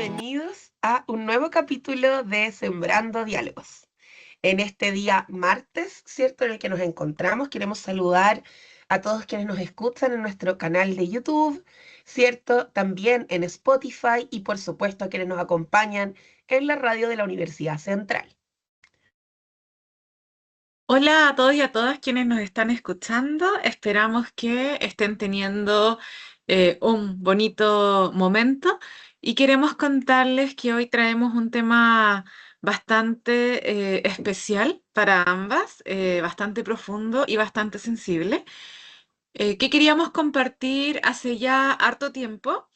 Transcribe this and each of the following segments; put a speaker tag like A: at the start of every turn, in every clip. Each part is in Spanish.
A: bienvenidos a un nuevo capítulo de Sembrando Diálogos. En este día martes, ¿cierto? En el que nos encontramos, queremos saludar a todos quienes nos escuchan en nuestro canal de YouTube, ¿cierto? También en Spotify y por supuesto a quienes nos acompañan en la radio de la Universidad Central.
B: Hola a todos y a todas quienes nos están escuchando. Esperamos que estén teniendo un bonito momento y queremos contarles que hoy traemos un tema bastante especial para ambas, bastante profundo y bastante sensible, que queríamos compartir hace ya harto tiempo.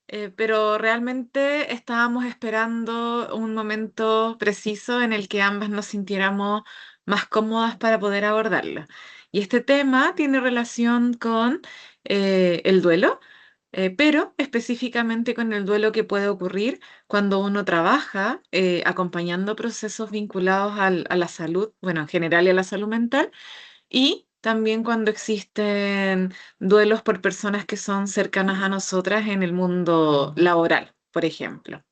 B: Pero realmente estábamos esperando un momento preciso en el que ambas nos sintiéramos más cómodas para poder abordarlo. Y este tema tiene relación con el duelo, pero específicamente con el duelo que puede ocurrir cuando uno trabaja acompañando procesos vinculados a la salud, bueno, en general y a la salud mental, y también cuando existen duelos por personas que son cercanas a nosotras en el mundo laboral, por ejemplo.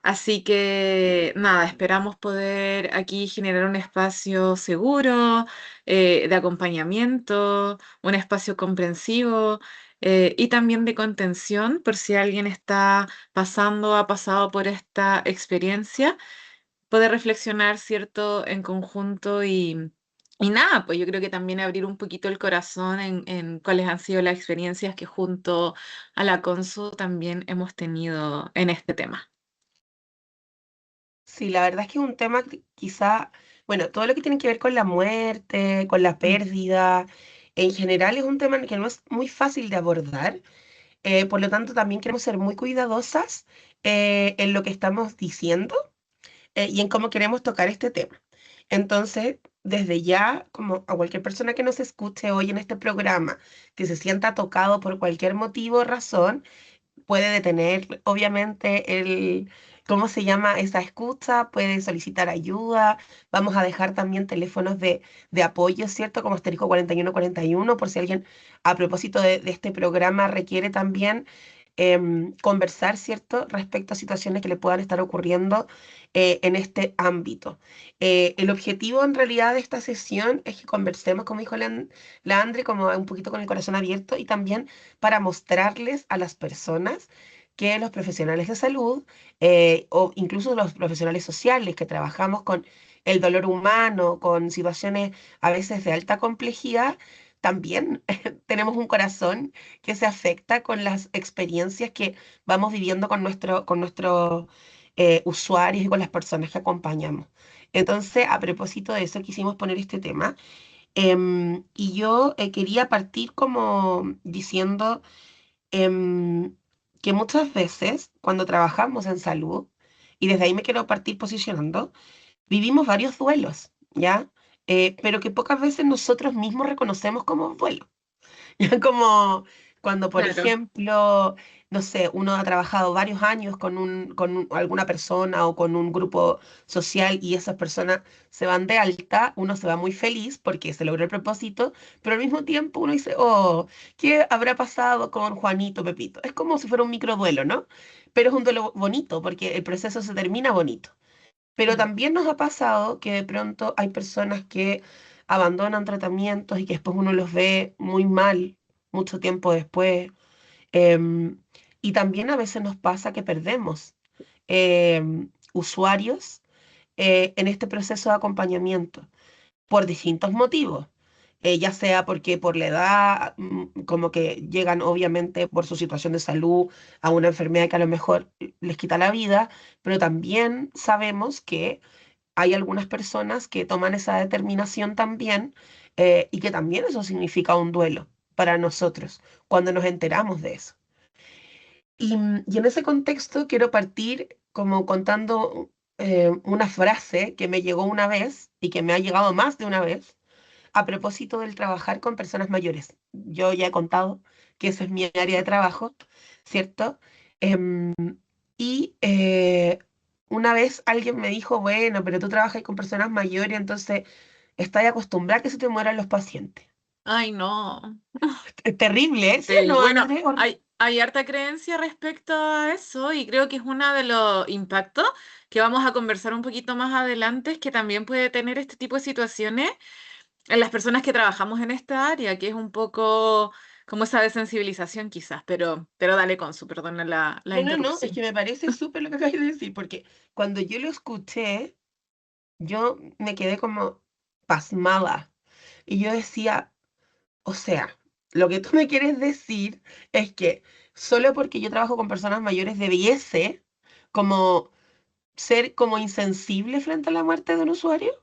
B: Así que nada, esperamos poder aquí generar un espacio seguro, de acompañamiento, un espacio comprensivo, y también de contención por si alguien está pasando o ha pasado por esta experiencia, poder reflexionar, ¿cierto?, en conjunto y nada, pues yo creo que también abrir un poquito el corazón en cuáles han sido las experiencias que junto a la Consu también hemos tenido en este tema.
A: Sí, la verdad es que es un tema que quizá, bueno, todo lo que tiene que ver con la muerte, con la
B: Mm.
A: pérdida, en general es un tema que no es muy fácil de abordar. Por lo tanto, también queremos ser muy cuidadosas en lo que estamos diciendo y en cómo queremos tocar este tema. Entonces, desde ya, como a cualquier persona que nos escuche hoy en este programa, que se sienta tocado por cualquier motivo o razón, puede detener, obviamente, ¿cómo se llama esa escucha? Puede solicitar ayuda. Vamos a dejar también teléfonos de apoyo, ¿cierto? Como asterisco 4141, por si alguien, a propósito de este programa, requiere también conversar, ¿cierto? Respecto a situaciones que le puedan estar ocurriendo en este ámbito. El objetivo, en realidad, de esta sesión es que conversemos, como dijo la Andre, como un poquito con el corazón abierto y también para mostrarles a las personas que los profesionales de salud o incluso los profesionales sociales que trabajamos con el dolor humano, con situaciones a veces de alta complejidad, también tenemos un corazón que se afecta con las experiencias que vamos viviendo con nuestros usuarios y con las personas que acompañamos. Entonces, a propósito de eso, quisimos poner este tema. Y yo quería partir como diciendo em, que muchas veces cuando trabajamos en salud, y desde ahí me quiero partir posicionando, vivimos varios duelos, ¿ya? Pero que pocas veces nosotros mismos reconocemos como duelo. Como cuando, por
B: Claro.
A: ejemplo, no sé, uno ha trabajado varios años alguna persona o con un grupo social y esas personas se van de alta, uno se va muy feliz porque se logró el propósito, pero al mismo tiempo uno dice, oh, ¿qué habrá pasado con Juanito, Pepito? Es como si fuera un microduelo, ¿no? Pero es un duelo bonito porque el proceso se termina bonito. Pero
B: Mm.
A: también nos ha pasado que de pronto hay personas que abandonan tratamientos y que después uno los ve muy mal mucho tiempo después. Em, y también a veces nos pasa que perdemos usuarios en este proceso de acompañamiento por distintos motivos. Ya sea porque por la edad, como que llegan obviamente por su situación de salud a una enfermedad que a lo mejor les quita la vida, pero también sabemos que hay algunas personas que toman esa determinación también y que también eso significa un duelo para nosotros cuando nos enteramos de eso. Y en ese contexto quiero partir como contando una frase que me llegó una vez y que me ha llegado más de una vez a propósito del trabajar con personas mayores. Yo ya he contado que esa es mi área de trabajo, ¿cierto? Em, y una vez alguien me dijo, bueno, pero tú trabajas con personas mayores, entonces estás acostumbrada a que se te mueran los pacientes.
B: Ay, no.
A: Es terrible, ¿eh? ¿Sí o
B: Sí,
A: no,
B: bueno,
A: André?
B: hay harta creencia respecto a eso y creo que es uno de los impactos que vamos a conversar un poquito más adelante, es que también puede tener este tipo de situaciones en las personas que trabajamos en esta área, que es un poco como esa desensibilización quizás, pero dale con su, perdona la
A: No, no, no, es que
B: interrupción.
A: me parece súper lo que acabas de decir, porque cuando yo lo escuché, yo me quedé como pasmada. Y yo decía, o sea, lo que tú me quieres decir es que solo porque yo trabajo con personas mayores debiese como ser como insensible frente a la muerte de un usuario.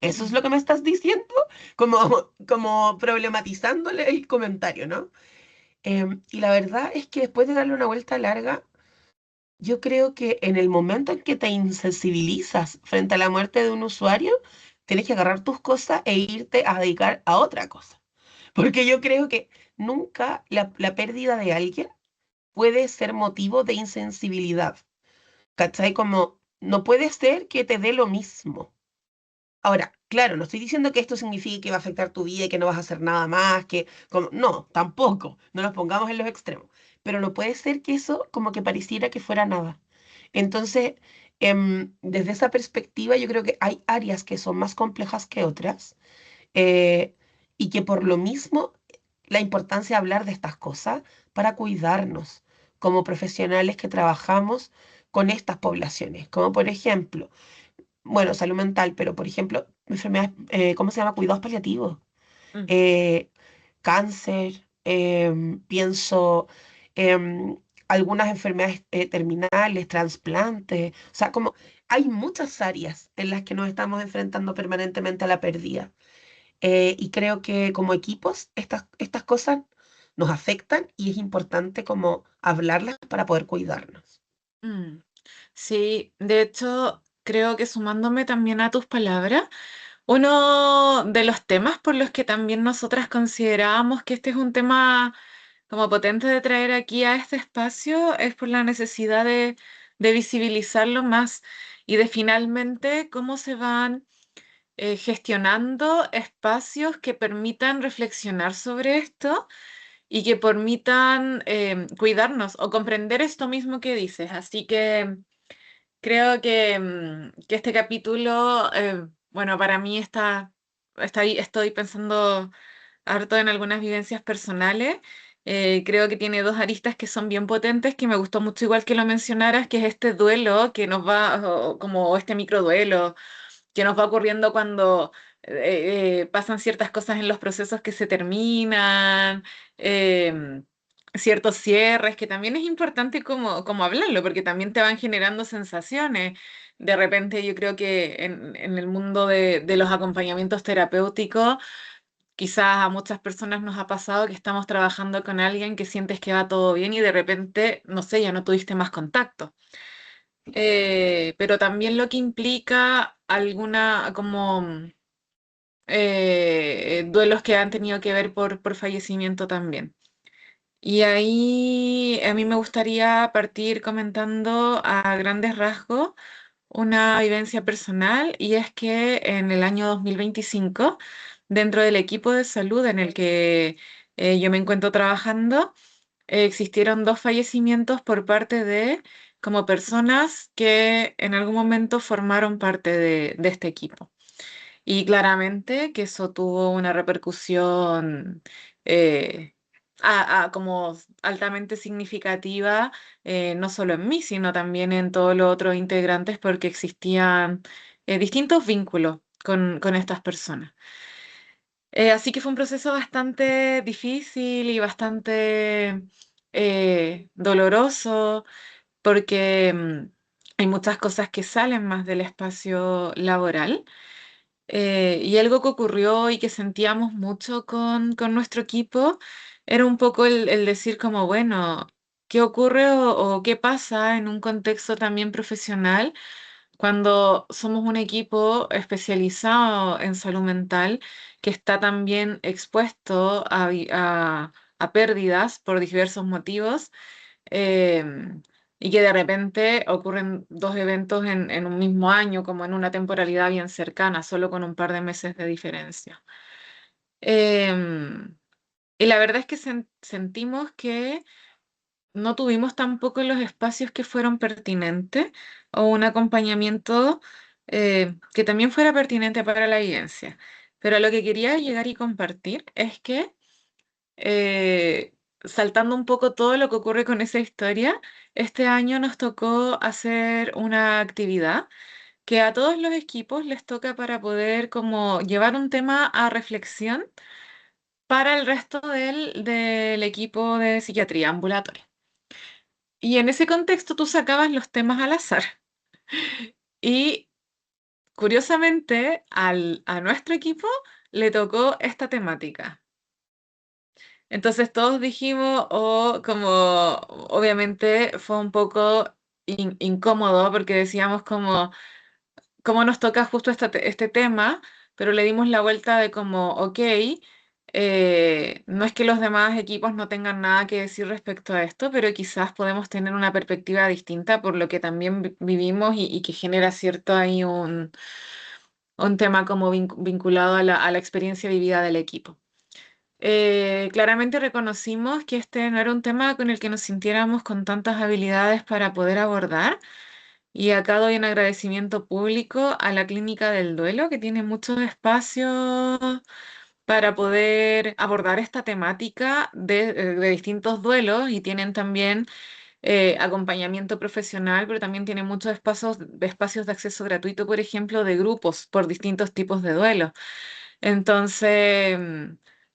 A: ¿Eso es
B: Mm,
A: lo que me estás diciendo? Como problematizándole el comentario, ¿no? Y la verdad es que después de darle una vuelta larga, yo creo que en el momento en que te insensibilizas frente a la muerte de un usuario, tienes que agarrar tus cosas e irte a dedicar a otra cosa. Porque yo creo que nunca la pérdida de alguien puede ser motivo de insensibilidad. ¿Cachai? Como no puede ser que te dé lo mismo. Ahora, claro, no estoy diciendo que esto signifique que va a afectar tu vida y que no vas a hacer nada más, no, tampoco, no nos pongamos en los extremos, pero no puede ser que eso como que pareciera que fuera nada. Entonces, desde esa perspectiva, yo creo que hay áreas que son más complejas que otras eh, y que por lo mismo la importancia de hablar de estas cosas para cuidarnos como profesionales que trabajamos con estas poblaciones, como por ejemplo, bueno, salud mental, pero por ejemplo, enfermedades, ¿cómo se llama? Cuidados paliativos,
B: mm,
A: eh, cáncer, pienso, algunas enfermedades terminales, trasplantes, o sea, como hay muchas áreas en las que nos estamos enfrentando permanentemente a la pérdida. Y creo que como equipos estas cosas nos afectan y es importante como hablarlas para poder cuidarnos.
B: mm. Sí, de hecho, creo que sumándome también a tus palabras, uno de los temas por los que también nosotras considerábamos que este es un tema como potente de traer aquí a este espacio es por la necesidad de visibilizarlo más y de finalmente cómo se van gestionando espacios que permitan reflexionar sobre esto y que permitan cuidarnos o comprender esto mismo que dices. Así que creo que este capítulo, bueno, para mí estoy pensando harto en algunas vivencias personales. Creo que tiene dos aristas que son bien potentes, que me gustó mucho igual que lo mencionaras, que es este duelo que nos va, como este microduelo que nos va ocurriendo cuando pasan ciertas cosas en los procesos que se terminan, ciertos cierres, que también es importante como hablarlo, porque también te van generando sensaciones. De repente yo creo que en el mundo de los acompañamientos terapéuticos, quizás a muchas personas nos ha pasado que estamos trabajando con alguien que sientes que va todo bien y de repente, no sé, ya no tuviste más contacto. Pero también lo que implica alguna como duelos que han tenido que ver por fallecimiento también. Y ahí a mí me gustaría partir comentando a grandes rasgos una vivencia personal y es que en el año 2025, dentro del equipo de salud en el que yo me encuentro trabajando, existieron dos fallecimientos por parte de como personas que en algún momento formaron parte de este equipo. Y claramente que eso tuvo una repercusión eh, como altamente significativa, no solo en mí, sino también en todos los otros integrantes, porque existían distintos vínculos con estas personas. Así que fue un proceso bastante difícil y bastante doloroso porque hay muchas cosas que salen más del espacio laboral. Y algo que ocurrió y que sentíamos mucho con nuestro equipo era un poco el decir como, bueno, ¿qué ocurre o qué pasa en un contexto también profesional cuando somos un equipo especializado en salud mental que está también expuesto a pérdidas por diversos motivos? Y que de repente ocurren dos eventos en un mismo año, como en una temporalidad bien cercana, solo con un par de meses de diferencia. Em, y la verdad es que sentimos que no tuvimos tampoco los espacios que fueron pertinentes o un acompañamiento que también fuera pertinente para la evidencia. Pero lo que quería llegar y compartir es que, saltando un poco todo lo que ocurre con esa historia, este año nos tocó hacer una actividad que a todos los equipos les toca para poder como llevar un tema a reflexión para el resto del equipo de psiquiatría ambulatoria. Y en ese contexto tú sacabas los temas al azar. Y curiosamente a nuestro equipo le tocó esta temática. Entonces todos dijimos, o como obviamente fue un poco incómodo porque decíamos como, cómo nos toca justo este tema, pero le dimos la vuelta de como, ok, no es que los demás equipos no tengan nada que decir respecto a esto, pero quizás podemos tener una perspectiva distinta por lo que también vivimos y que genera cierto ahí un tema como vinculado a la experiencia vivida del equipo. Claramente reconocimos que este no era un tema con el que nos sintiéramos con tantas habilidades para poder abordar. Y acá doy un agradecimiento público a la Clínica del Duelo, que tiene muchos espacios para poder abordar esta temática de distintos duelos y tienen también acompañamiento profesional, pero también tienen muchos espacios de acceso gratuito, por ejemplo, de grupos por distintos tipos de duelos. Entonces,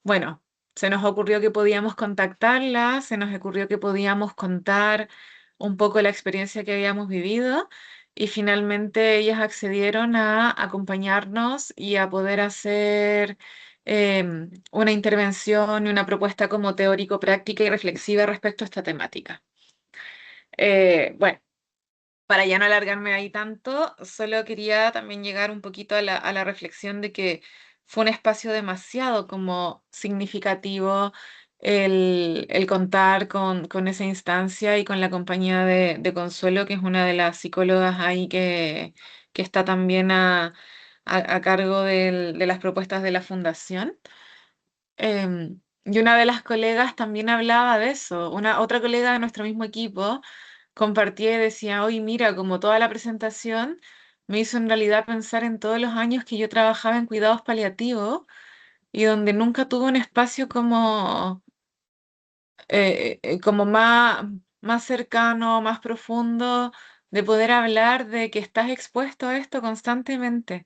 B: bueno, se nos ocurrió que podíamos contactarla, se nos ocurrió que podíamos contar un poco la experiencia que habíamos vivido y finalmente ellas accedieron a acompañarnos y a poder hacer una intervención y una propuesta como teórico-práctica y reflexiva respecto a esta temática. Bueno, para ya no alargarme ahí tanto, solo quería también llegar un poquito a la reflexión de que fue un espacio demasiado como significativo el contar con esa instancia y con la compañía de Consuelo, que es una de las psicólogas ahí que está también a cargo de las propuestas de la fundación. Y una de las colegas también hablaba de eso. Una otra colega de nuestro mismo equipo compartía y decía, oye, mira, como toda la presentación me hizo en realidad pensar en todos los años que yo trabajaba en cuidados paliativos y donde nunca tuve un espacio como más cercano, más profundo, de poder hablar de que estás expuesto a esto constantemente.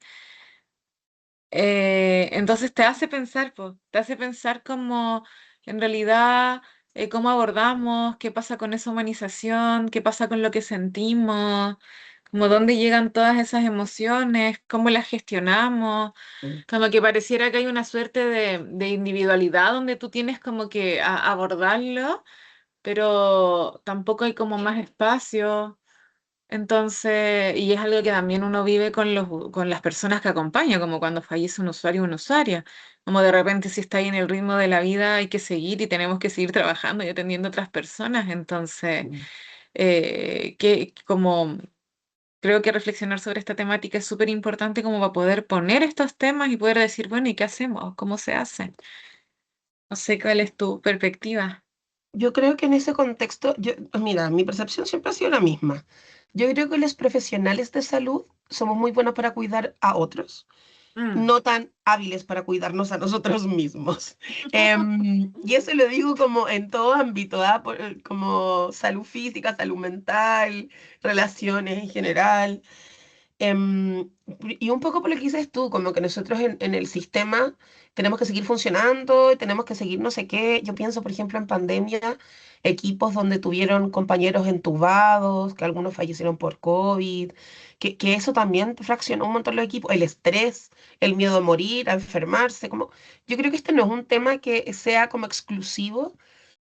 B: Entonces te hace pensar, po, te hace pensar cómo en realidad cómo abordamos, qué pasa con esa humanización, qué pasa con lo que sentimos, como dónde llegan todas esas emociones, cómo las gestionamos, como que pareciera que hay una suerte de individualidad donde tú tienes como que abordarlo, pero tampoco hay como más espacio. Entonces, y es algo que también uno vive con las personas que acompaña, como cuando fallece un usuario o una usuaria, como de repente si está ahí en el ritmo de la vida hay que seguir y tenemos que seguir trabajando y atendiendo a otras personas. Entonces, que como creo que reflexionar sobre esta temática es súper importante como para poder poner estos temas y poder decir, bueno, ¿y qué hacemos? ¿Cómo se hace? No sé cuál es tu perspectiva.
A: Yo creo que en ese contexto, mira, mi percepción siempre ha sido la misma. Yo creo que los profesionales de salud somos muy buenos para cuidar a otros,
B: Mm.
A: no tan hábiles para cuidarnos a nosotros mismos. Y eso lo digo como en todo ámbito, ¿ah? Como salud física, salud mental, relaciones en general. Em, y un poco por lo que dices tú, como que nosotros en el sistema tenemos que seguir funcionando, tenemos que seguir no sé qué. Yo pienso, por ejemplo, en pandemia, equipos donde tuvieron compañeros entubados, que algunos fallecieron por COVID, que eso también fraccionó un montón los equipos, el estrés, el miedo a morir, a enfermarse, como yo creo que este no es un tema que sea como exclusivo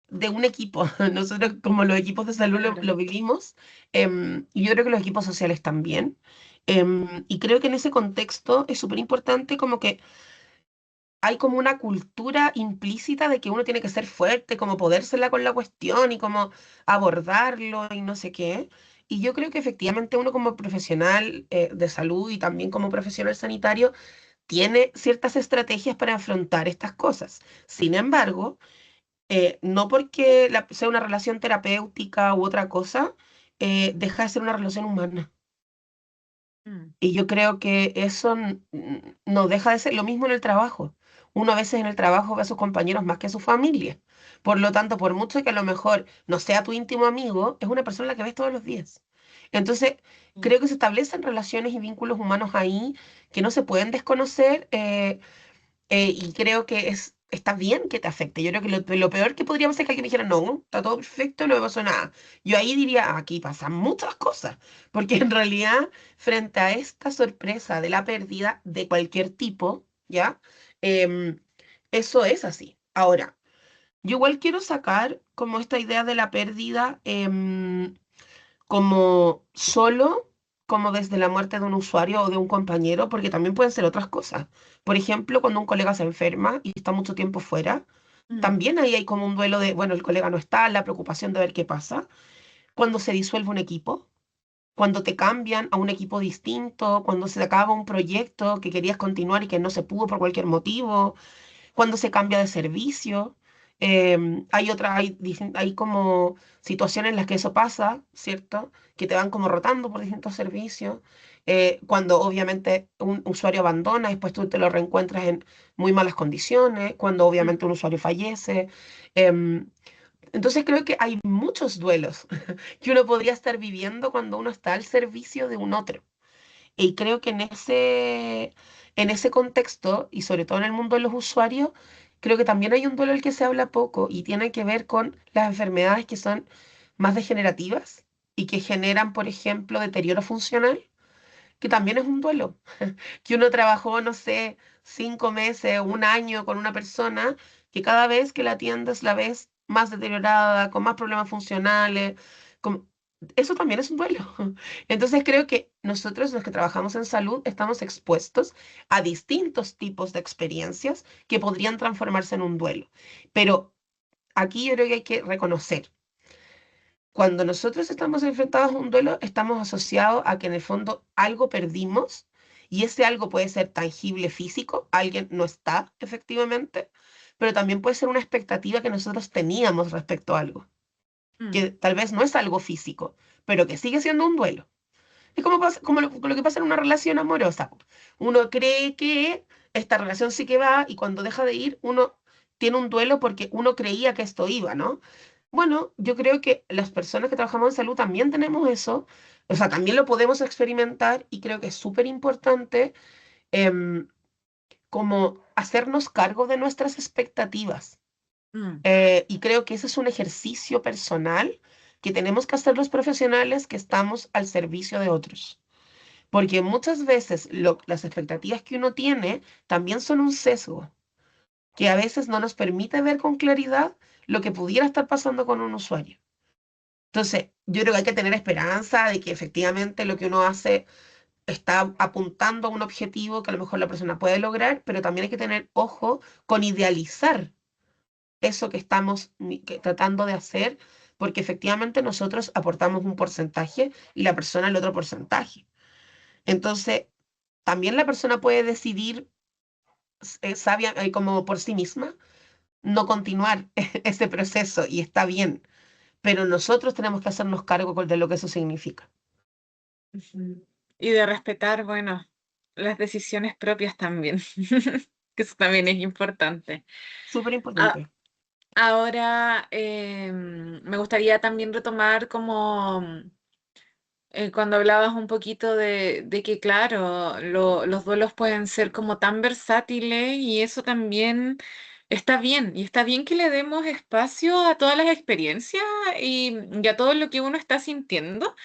A: de un equipo. Nosotros como los equipos de salud
B: Claro.
A: lo vivimos, y yo creo que los equipos sociales también. Y creo que en ese contexto es súper importante como que hay como una cultura implícita de que uno tiene que ser fuerte, como podérsela con la cuestión y como abordarlo y no sé qué. Y yo creo que efectivamente uno como profesional de salud y también como profesional sanitario tiene ciertas estrategias para afrontar estas cosas. Sin embargo, No porque sea una relación terapéutica u otra cosa, deja de ser una relación humana.
B: Mm,
A: Y yo creo que eso no deja de ser lo mismo en el trabajo. Uno a veces en el trabajo ve a sus compañeros más que a su familia. Por lo tanto, por mucho que a lo mejor no sea tu íntimo amigo, es una persona a la que ves todos los días. Entonces,
B: mm,
A: creo que se establecen relaciones y vínculos humanos ahí que no se pueden desconocer. Y creo que está bien que te afecte. Yo creo que lo peor que podría pasar es que alguien me dijera, no, está todo perfecto, no me pasó nada. Yo ahí diría, "Ah, aquí pasan muchas cosas, porque en realidad, frente a esta sorpresa de la pérdida de cualquier tipo, ¿ya? Em, Eso es así. Ahora, yo igual quiero sacar como esta idea de la pérdida, como solo, como desde la muerte de un usuario o de un compañero, porque también pueden ser otras cosas. Por ejemplo, cuando un colega se enferma y está mucho tiempo fuera,
B: mm,
A: también ahí hay como un duelo de, bueno, el colega no está, la preocupación de ver qué pasa. Cuando se disuelve un equipo, cuando te cambian a un equipo distinto, cuando se acaba un proyecto que querías continuar y que no se pudo por cualquier motivo, cuando se cambia de servicio. Hay como situaciones en las que eso pasa, ¿cierto? Que te van como rotando por distintos servicios. Cuando obviamente un usuario abandona, después tú te lo reencuentras en muy malas condiciones, cuando
B: mm,
A: obviamente un usuario fallece. Em, entonces creo que hay muchos duelos que uno podría estar viviendo cuando uno está al servicio de un otro. Y creo que en ese contexto, y sobre todo en el mundo de los usuarios, creo que también hay un duelo del que se habla poco y tiene que ver con las enfermedades que son más degenerativas y que generan, por ejemplo, deterioro funcional, que también es un duelo. Que uno trabajó, no sé, 5 meses, un año con una persona que cada vez que la atiendes la ves más deteriorada, con más problemas funcionales. con- Eso también es un duelo. Entonces creo que nosotros los que trabajamos en salud estamos expuestos a distintos tipos de experiencias que podrían transformarse en un duelo. Pero aquí yo creo que hay que reconocer cuando nosotros estamos enfrentados a un duelo, estamos asociados a que en el fondo algo perdimos y ese algo puede ser tangible físico, alguien no está efectivamente, pero también puede ser una expectativa que nosotros teníamos respecto a algo,
B: mm,
A: que tal vez no es algo físico, pero que sigue siendo un duelo. Es como lo que pasa en una relación amorosa. Uno cree que esta relación sí que va y cuando deja de ir, uno tiene un duelo porque uno creía que esto iba, ¿no? Bueno, yo creo que las personas que trabajamos en salud también tenemos eso, o sea, también lo podemos experimentar y creo que es súper importante em, como hacernos cargo de nuestras expectativas.
B: mm,
A: Y creo que ese es un ejercicio personal que tenemos que hacer los profesionales que estamos al servicio de otros. Porque muchas veces las expectativas que uno tiene también son un sesgo, que a veces no nos permite ver con claridad lo que pudiera estar pasando con un usuario. Entonces, yo creo que hay que tener esperanza de que efectivamente lo que uno hace está apuntando a un objetivo que a lo mejor la persona puede lograr, pero también hay que tener ojo con idealizar eso que estamos tratando de hacer, porque efectivamente nosotros aportamos un porcentaje y la persona el otro porcentaje. Entonces, también la persona puede decidir sabia, como por sí misma, no continuar ese proceso y está bien, pero nosotros tenemos que hacernos cargo de lo que eso significa.
B: ujú. Y de respetar, bueno, las decisiones propias también, que eso también es importante.
A: Súper
B: A-
A: importante.
B: Ahora, me gustaría también retomar como cuando hablabas un poquito de que, claro, los duelos pueden ser como tan versátiles y eso también está bien. Y está bien que le demos espacio a todas las experiencias y a todo lo que uno está sintiendo,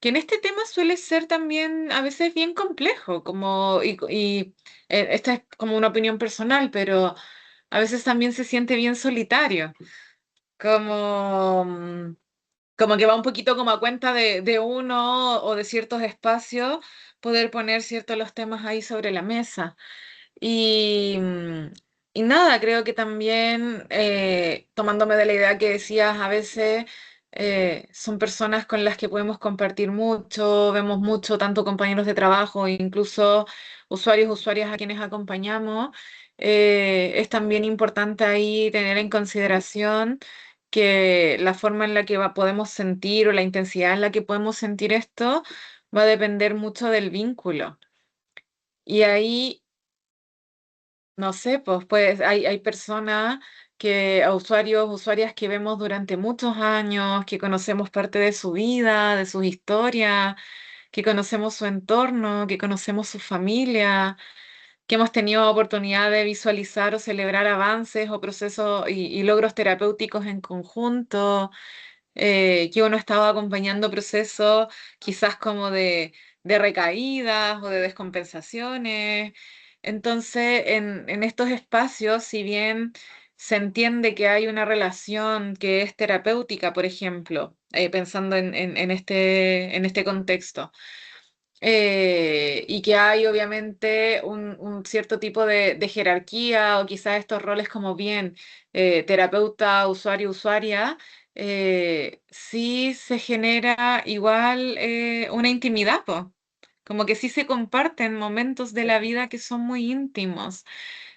B: que en este tema suele ser también a veces bien complejo, esta es como una opinión personal, pero a veces también se siente bien solitario, como... como que va un poquito como a cuenta de uno o de ciertos espacios, poder poner ciertos los temas ahí sobre la mesa. Y, y nada, creo que también, tomándome de la idea que decías, a veces son personas con las que podemos compartir mucho, vemos mucho, tanto compañeros de trabajo, incluso usuarios, usuarias a quienes acompañamos. Es también importante ahí tener en consideración que la forma en la que podemos sentir o la intensidad en la que podemos sentir esto va a depender mucho del vínculo. Y ahí, no sé, pues hay personas a usuarios, usuarias que vemos durante muchos años, que conocemos parte de su vida, de sus historias, que conocemos su entorno, que conocemos su familia, que hemos tenido oportunidad de visualizar o celebrar avances o procesos y logros terapéuticos en conjunto, que uno estaba acompañando procesos quizás como de recaídas o de descompensaciones. Entonces, en estos espacios, si bien se entiende que hay una relación que es terapéutica, por ejemplo, pensando en este contexto, y que hay obviamente un cierto tipo de jerarquía o quizás estos roles como bien terapeuta, usuario, usuaria, sí se genera igual una intimidad, po. Como que sí se comparten momentos de la vida que son muy íntimos.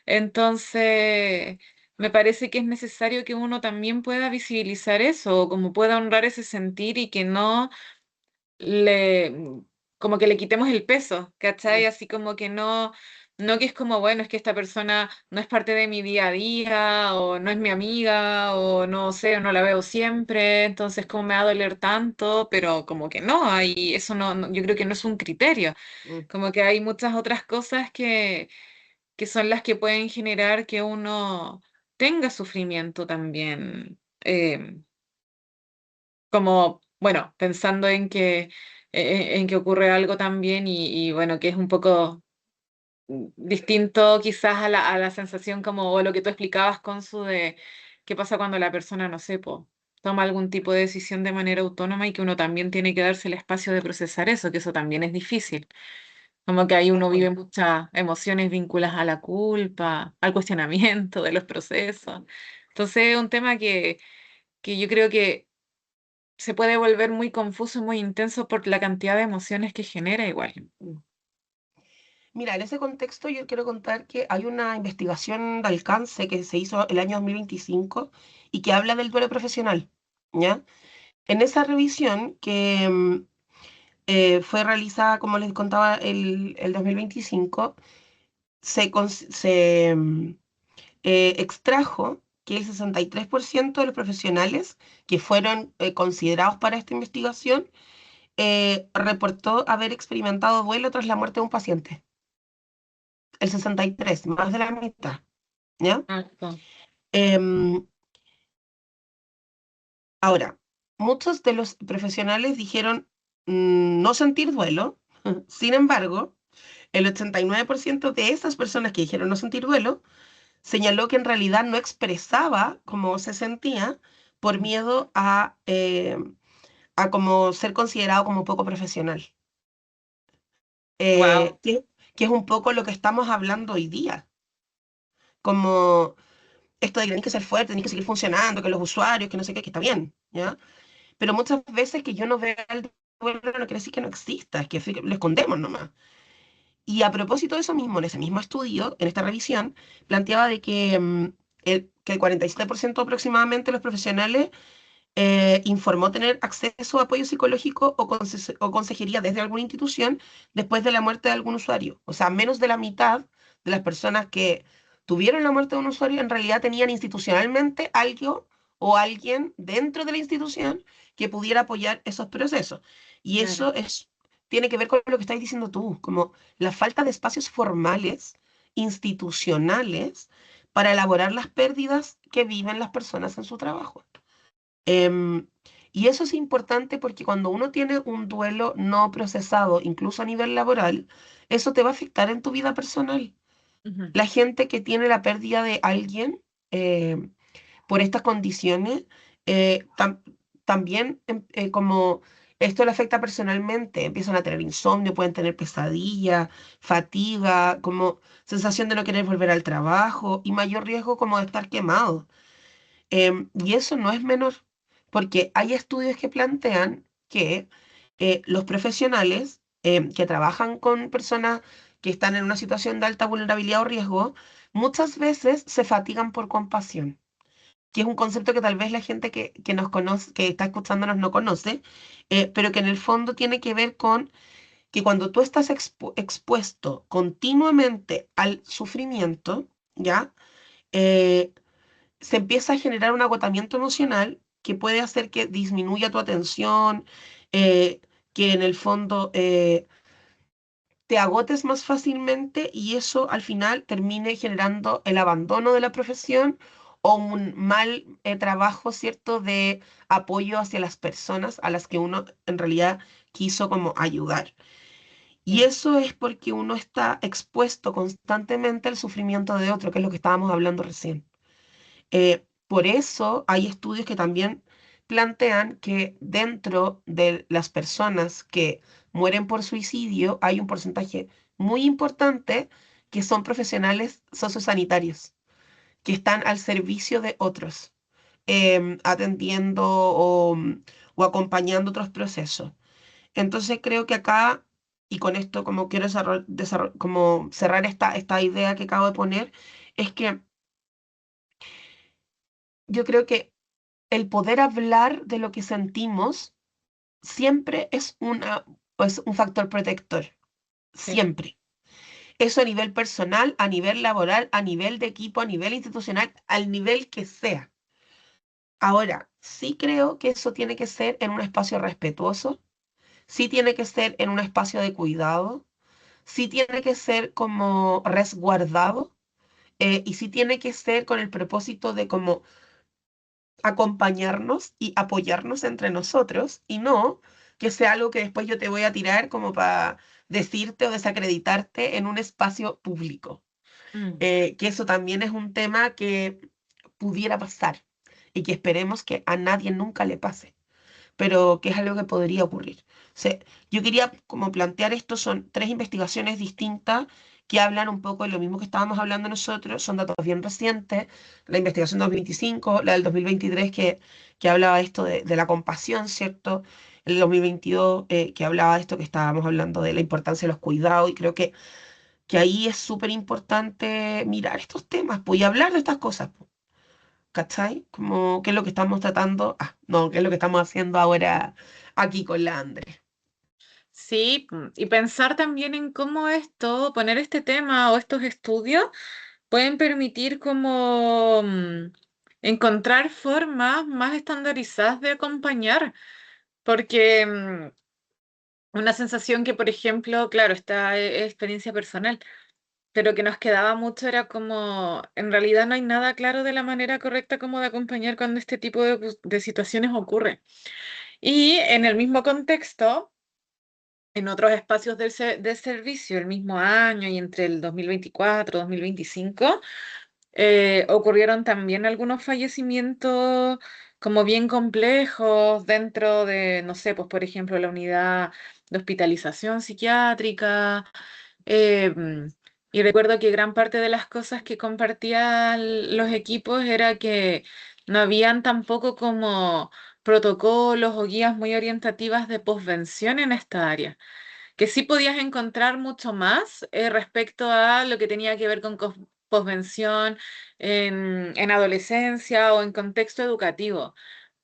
B: Entonces, me parece que es necesario que uno también pueda visibilizar eso, como pueda honrar ese sentir y que no le, como que le quitemos el peso, ¿cachai?
A: Mm,
B: Así como que no, no que es como, bueno, es que esta persona no es parte de mi día a día, o no es mi amiga, o no sé, o no la veo siempre, entonces cómo me va a doler tanto, pero como que no, hay, eso yo creo que no es un criterio,
A: mm.
B: como que hay muchas otras cosas que son las que pueden generar que uno tenga sufrimiento también. Como, bueno, pensando en que ocurre algo también y, bueno, que es un poco distinto quizás a la sensación como o lo que tú explicabas, Consu, de qué pasa cuando la persona, no sé, po, toma algún tipo de decisión de manera autónoma y que uno también tiene que darse el espacio de procesar eso, que eso también es difícil. Como que ahí
A: Tal
B: uno vive
A: cual.
B: muchas emociones vinculadas a la culpa, al cuestionamiento de los procesos. Entonces es un tema que yo creo que se puede volver muy confuso y muy intenso por la cantidad de emociones que genera igual.
A: Mm. Mira, en ese contexto yo quiero contar que hay una investigación de alcance que se hizo el año 2025 y que habla del duelo profesional, ¿ya? En esa revisión que fue realizada, como les contaba, el 2025, se extrajo que el 63% de los profesionales que fueron considerados para esta investigación reportó haber experimentado duelo tras la muerte de un paciente. El 63, más de la mitad, ¿ya?
B: Exacto.
A: Em, Ahora, muchos de los profesionales dijeron no sentir duelo. Sin embargo, el 89% de esas personas que dijeron no sentir duelo señaló que en realidad no expresaba cómo se sentía por miedo a como ser considerado como poco profesional,
B: Wow.
A: que es un poco lo que estamos hablando hoy día, como esto de que tenés que ser fuerte, tenés que seguir funcionando, que los usuarios, que no sé qué, que está bien, ¿ya? Pero muchas veces que yo no vea el duelo no quiere decir que no exista, es que lo escondemos nomás. Y a propósito de eso mismo, en ese mismo estudio, en esta revisión, planteaba de que, que el 47% aproximadamente de los profesionales informó tener acceso a apoyo psicológico o consejería desde alguna institución después de la muerte de algún usuario. O sea, menos de la mitad de las personas que tuvieron la muerte de un usuario en realidad tenían institucionalmente algo o alguien dentro de la institución que pudiera apoyar esos procesos. Y
B: Claro.
A: eso tiene que ver con lo que estás diciendo tú, como la falta de espacios formales, institucionales, para elaborar las pérdidas que viven las personas en su trabajo. Em, y eso es importante porque cuando uno tiene un duelo no procesado, incluso a nivel laboral, eso te va a afectar en tu vida personal.
B: Ujú.
A: La gente que tiene la pérdida de alguien por estas condiciones, también como esto le afecta personalmente, empiezan a tener insomnio, pueden tener pesadillas, fatiga, como sensación de no querer volver al trabajo y mayor riesgo como de estar quemado. Y eso no es menor, porque hay estudios que plantean que los profesionales que trabajan con personas que están en una situación de alta vulnerabilidad o riesgo, muchas veces se fatigan por compasión, que es un concepto que tal vez la gente que nos conoce, que está escuchándonos no conoce, pero que en el fondo tiene que ver con que cuando tú estás expuesto continuamente al sufrimiento, ¿ya? Eh, Se empieza a generar un agotamiento emocional que puede hacer que disminuya tu atención, eh, que en el fondo te agotes más fácilmente y eso al final termine generando el abandono de la profesión o un mal trabajo, ¿cierto?, de apoyo hacia las personas a las que uno en realidad quiso como ayudar. Y
B: Mm.
A: eso es porque uno está expuesto constantemente al sufrimiento de otro, que es lo que estábamos hablando recién. Por eso hay estudios que también plantean que dentro de las personas que mueren por suicidio hay un porcentaje muy importante que son profesionales sociosanitarios, que están al servicio de otros, atendiendo o acompañando otros procesos. Entonces creo que acá, y con esto como quiero como cerrar esta idea que acabo de poner, es que yo creo que el poder hablar de lo que sentimos siempre es un factor protector,
B: Sí.
A: siempre. Eso a nivel personal, a nivel laboral, a nivel de equipo, a nivel institucional, al nivel que sea. Ahora, sí creo que eso tiene que ser en un espacio respetuoso, sí tiene que ser en un espacio de cuidado, sí tiene que ser como resguardado, y sí tiene que ser con el propósito de como acompañarnos y apoyarnos entre nosotros y no que sea algo que después yo te voy a tirar como para decirte o desacreditarte en un espacio público.
B: Mm.
A: Que eso también es un tema que pudiera pasar y que esperemos que a nadie nunca le pase, pero que es algo que podría ocurrir. O sea, yo quería como plantear esto, son tres investigaciones distintas que hablan un poco de lo mismo que estábamos hablando nosotros, son datos bien recientes, la investigación 2025, la del 2023 que hablaba esto de la compasión, ¿cierto? El 2022 que hablaba de esto que estábamos hablando de la importancia de los cuidados y creo que ahí es súper importante mirar estos temas, pues, y hablar de estas cosas, pues, ¿cachai? Como qué es lo que estamos tratando, no, qué es lo que estamos haciendo ahora aquí con la Andre.
B: Sí, y pensar también en cómo esto, poner este tema o estos estudios pueden permitir como encontrar formas más estandarizadas de acompañar, porque una sensación que, por ejemplo, claro, esta es experiencia personal, pero que nos quedaba mucho era como, en realidad no hay nada claro de la manera correcta como de acompañar cuando este tipo de situaciones ocurre. Y en el mismo contexto, en otros espacios de servicio, el mismo año y entre el 2024 y 2025, ocurrieron también algunos fallecimientos como bien complejos dentro de, no sé, pues por ejemplo, la unidad de hospitalización psiquiátrica. Y recuerdo que gran parte de las cosas que compartían los equipos era que no habían tampoco como protocolos o guías muy orientativas de posvención en esta área, que sí podías encontrar mucho más respecto a lo que tenía que ver con posvención en adolescencia o en contexto educativo,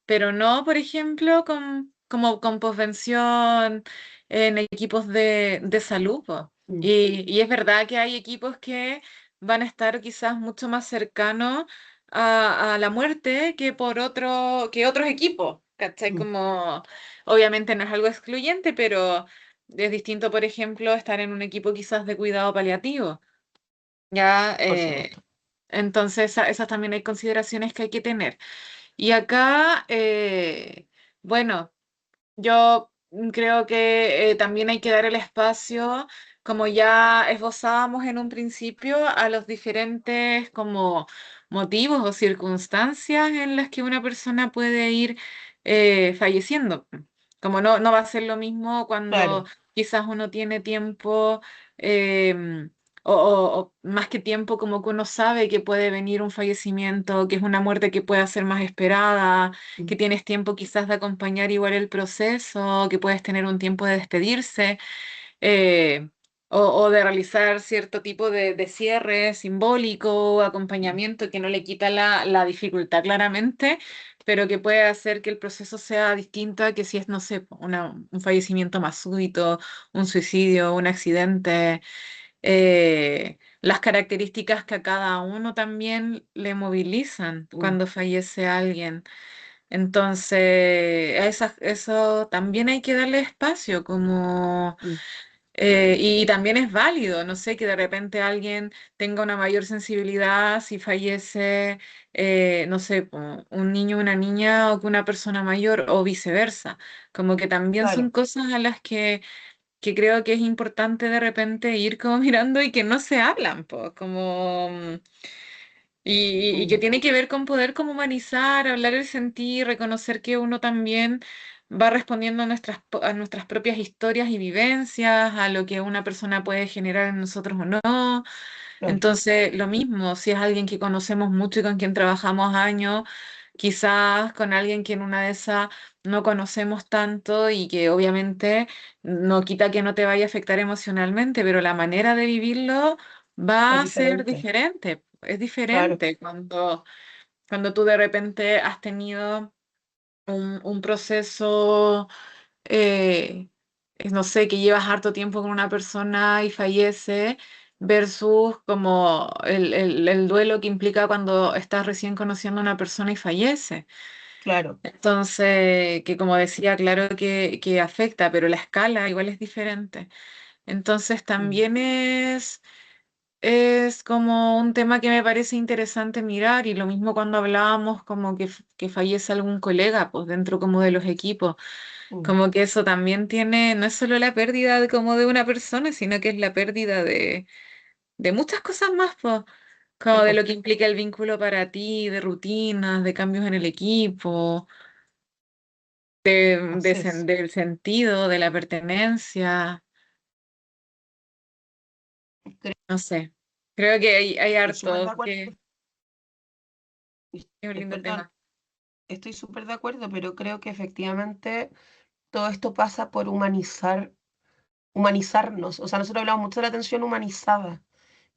B: pero no, por ejemplo, como con posvención en equipos de salud, po.
A: Mm,
B: Y es verdad que hay equipos que van a estar quizás mucho más cercanos a la muerte que que otros equipos, ¿cachai?
A: mm,
B: Como, obviamente no es algo excluyente, pero es distinto, por ejemplo, estar en un equipo quizás de cuidado paliativo, ¿ya?
A: por supuesto.
B: Entonces, esas también hay consideraciones que hay que tener. Y acá, bueno, yo creo que también hay que dar el espacio, como ya esbozábamos en un principio, a los diferentes como motivos o circunstancias en las que una persona puede ir falleciendo. Como no va a ser lo mismo cuando
A: Claro.
B: quizás uno tiene tiempo, o más que tiempo, como que uno sabe que puede venir un fallecimiento, que es una muerte que puede ser más esperada,
A: Mm,
B: que tienes tiempo quizás de acompañar igual el proceso, que puedes tener un tiempo de despedirse. eh, o de realizar cierto tipo de cierre simbólico, acompañamiento que no le quita la dificultad claramente, pero que puede hacer que el proceso sea distinto a que si es, no sé, un fallecimiento más súbito, un suicidio, un accidente, las características que a cada uno también le movilizan
A: Mm,
B: cuando fallece alguien. Entonces, eso también hay que darle espacio, como
A: mm,
B: y también es válido, no sé, que de repente alguien tenga una mayor sensibilidad si fallece, no sé, un niño o una niña o que una persona mayor o viceversa. Como que también son
A: claro,
B: cosas a las que creo que es importante de repente ir como mirando y que no se hablan, pues, como... y que
A: mm,
B: tiene que ver con poder como humanizar, hablar el sentir, reconocer que uno también va respondiendo a a nuestras propias historias y vivencias, a lo que una persona puede generar en nosotros o no.
A: claro,
B: Entonces, lo mismo, si es alguien que conocemos mucho y con quien trabajamos años, quizás con alguien que en una de esas no conocemos tanto y que obviamente no quita que no te vaya a afectar emocionalmente, pero la manera de vivirlo
A: es
B: va a ser
A: diferente,
B: diferente. Es
A: claro,
B: diferente cuando tú de repente has tenido un proceso, eh, no sé, que llevas harto tiempo con una persona y fallece, versus como el duelo que implica cuando estás recién conociendo a una persona y fallece.
A: claro,
B: Entonces, que como decía, claro que afecta, pero la escala igual es diferente. Entonces
A: mm,
B: también es como un tema que me parece interesante mirar y lo mismo cuando hablábamos como que fallece algún colega, pues dentro como de los equipos,
A: mm,
B: como que eso también tiene, no es solo la pérdida como de una persona, sino que es la pérdida de muchas cosas más, pues,
A: sí,
B: como de
A: po,
B: lo que implica el vínculo para ti, de rutinas, de cambios en el equipo,
A: así es.
B: del sentido, de la pertenencia,
A: Creo
B: no sé. Creo que hay
A: que estoy súper de
B: harto,
A: acuerdo,
B: que es un lindo
A: perdón,
B: tema.
A: estoy súper de acuerdo, pero creo que efectivamente todo esto pasa por humanizar, humanizarnos. O sea, nosotros hablamos mucho de la atención humanizada,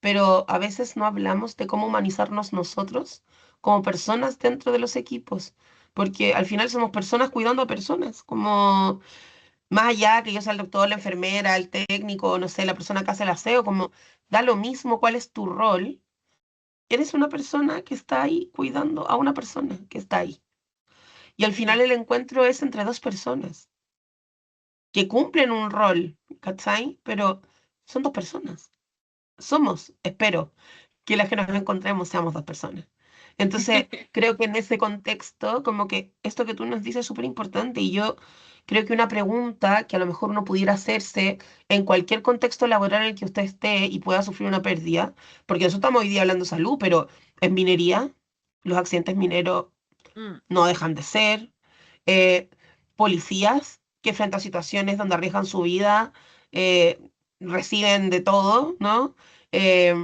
A: pero a veces no hablamos de cómo humanizarnos nosotros como personas dentro de los equipos, porque al final somos personas cuidando a personas, como más allá que yo sea el doctor, la enfermera, el técnico, no sé, la persona que hace el aseo, como da lo mismo cuál es tu rol, eres una persona que está ahí cuidando a una persona que está ahí. Y al final
B: Sí.
A: el encuentro es entre dos personas que cumplen un rol, ¿cachai? Pero son dos personas. Somos, espero, que las que nos encontremos seamos dos personas. Entonces, creo que en ese contexto, como que esto que tú nos dices es súper importante y yo creo que una pregunta que a lo mejor uno pudiera hacerse en cualquier contexto laboral en el que usted esté y pueda sufrir una pérdida, porque nosotros estamos hoy día hablando de salud, pero en minería, los accidentes mineros
B: Mm,
A: no dejan de ser, eh, policías que frente a situaciones donde arriesgan su vida, eh, reciben de todo, ¿no? Eh,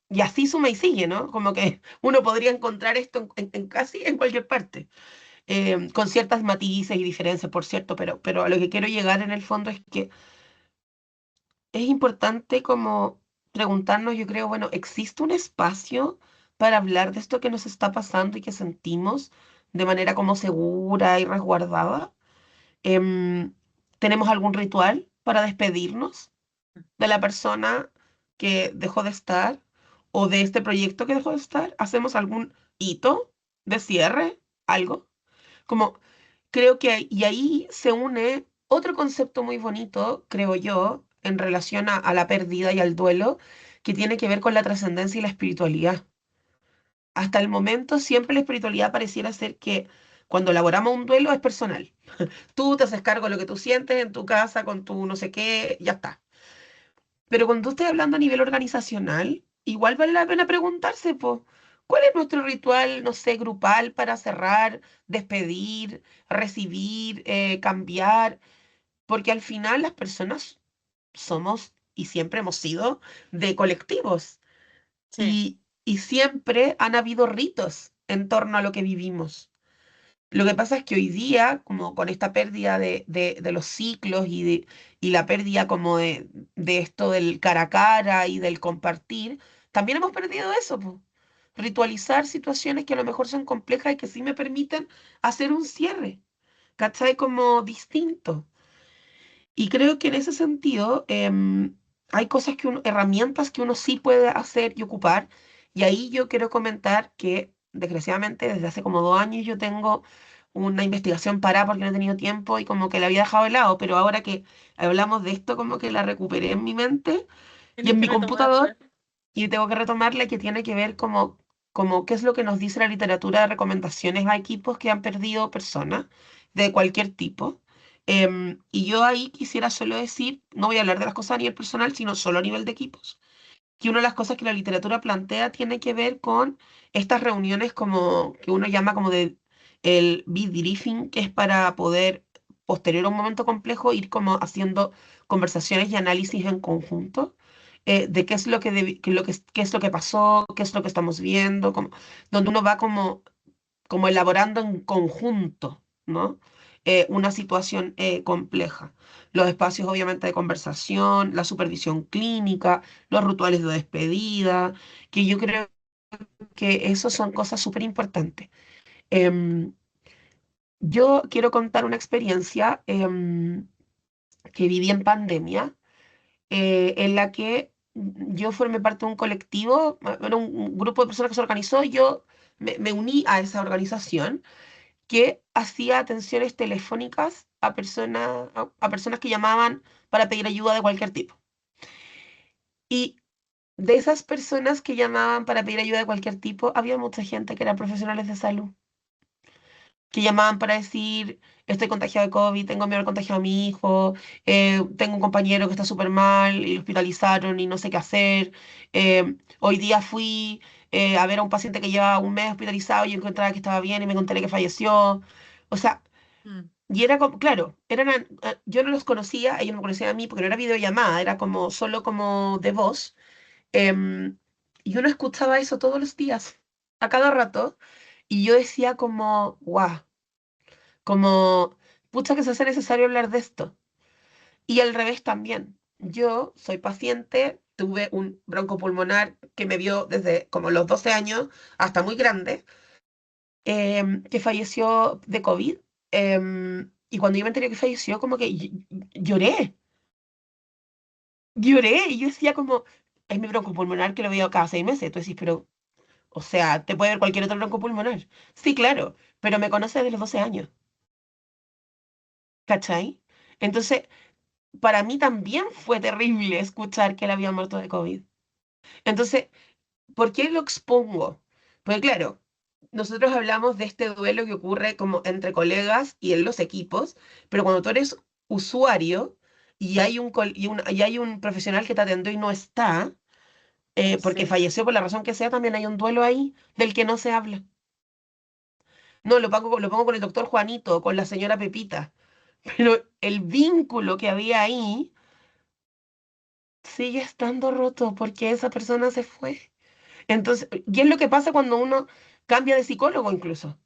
A: y así suma y sigue, ¿no? Como que uno podría encontrar esto en casi en cualquier parte, con ciertas matices y diferencias, por cierto, pero a lo que quiero llegar en el fondo es que es importante como preguntarnos, yo creo, bueno, ¿existe un espacio para hablar de esto que nos está pasando y que sentimos de manera como segura y resguardada? Em, ¿Tenemos algún ritual para despedirnos de la persona que dejó de estar o de este proyecto que dejó de estar? ¿Hacemos algún hito de cierre? ¿Algo? Como creo que y ahí se une otro concepto muy bonito, creo yo, en relación a la pérdida y al duelo, que tiene que ver con la trascendencia y la espiritualidad. Hasta el momento siempre la espiritualidad pareciera ser que cuando elaboramos un duelo es personal. Tú te haces cargo de lo que tú sientes en tu casa con tu no sé qué, ya está. Pero cuando tú estés hablando a nivel organizacional, igual vale la pena preguntarse, pues, ¿cuál es nuestro ritual, no sé, grupal para cerrar, despedir, recibir, cambiar? Porque al final las personas somos y siempre hemos sido de colectivos
B: sí.
A: y siempre han habido ritos en torno a lo que vivimos. Lo que pasa es que hoy día, como con esta pérdida de los ciclos y la pérdida como de esto del cara a cara y del compartir, también hemos perdido eso, po. Ritualizar situaciones que a lo mejor son complejas y que sí me permiten hacer un cierre, ¿cachai? Como distinto. Y creo que en ese sentido hay cosas herramientas que uno sí puede hacer y ocupar. Y ahí yo quiero comentar que desgraciadamente desde hace como 2 años yo tengo una investigación parada porque no he tenido tiempo y como que la había dejado de lado, pero ahora que hablamos de esto como que la recuperé en mi mente y
B: Tienes
A: en
B: que
A: mi computador
B: retomarla.
A: y tengo que retomarla que tiene que ver como qué es lo que nos dice la literatura de recomendaciones a equipos que han perdido personas de cualquier tipo. Y yo ahí quisiera solo decir, no voy a hablar de las cosas a nivel personal, sino solo a nivel de equipos, que una de las cosas que la literatura plantea tiene que ver con estas reuniones como que uno llama como de el debriefing, que es para poder, posterior a un momento complejo, ir como haciendo conversaciones y análisis en conjunto. De qué es lo que, qué es lo que pasó, qué es lo que estamos viendo, como, donde uno va como elaborando en conjunto, ¿no? Una situación compleja. Los espacios, obviamente, de conversación, la supervisión clínica, los rituales de despedida, que yo creo que eso son cosas súper importantes. Em, yo quiero contar una experiencia que viví en pandemia, en la que yo formé parte de un colectivo, era un grupo de personas que se organizó, y yo me uní a esa organización que hacía atenciones telefónicas a personas que llamaban para pedir ayuda de cualquier tipo. Y de esas personas que llamaban para pedir ayuda de cualquier tipo, había mucha gente que eran profesionales de salud, que llamaban para decir, estoy contagiado de COVID, tengo miedo de contagiar a mi hijo, tengo un compañero que está súper mal y lo hospitalizaron y no sé qué hacer. Hoy día fui a ver a un paciente que lleva un mes hospitalizado y encontraba que estaba bien y me encontré que falleció. O sea,
B: Mm.
A: y era como, claro, yo no los conocía, ellos no me conocían a mí porque no era videollamada, era como solo como de voz. em, y uno escuchaba eso todos los días, a cada rato, y yo decía como, guau, como, pucha que se hace necesario hablar de esto. Y al revés también. Yo soy paciente, tuve un broncopulmonar que me vio desde como los 12 años hasta muy grande, que falleció de COVID. Y cuando yo me enteré que falleció, como que lloré, lloré. Y yo decía como, es mi broncopulmonar que lo veo cada 6 meses. Tú decís, pero, o sea, te puede ver cualquier otro broncopulmonar. Sí, claro, pero me conoce desde los 12 años, ¿cachai? Entonces, para mí también fue terrible escuchar que él había muerto de COVID. Entonces, ¿por qué lo expongo? Porque claro, nosotros hablamos de este duelo que ocurre como entre colegas y en los equipos, pero cuando tú eres usuario y hay un profesional que te atendió y no está, porque
B: Sí.
A: falleció por la razón que sea, también hay un duelo ahí del que no se habla. No, lo pongo con el doctor Juanito, con la señora Pepita, pero el vínculo que había ahí sigue estando roto porque esa persona se fue. Entonces, ¿qué es lo que pasa cuando uno cambia de psicólogo incluso?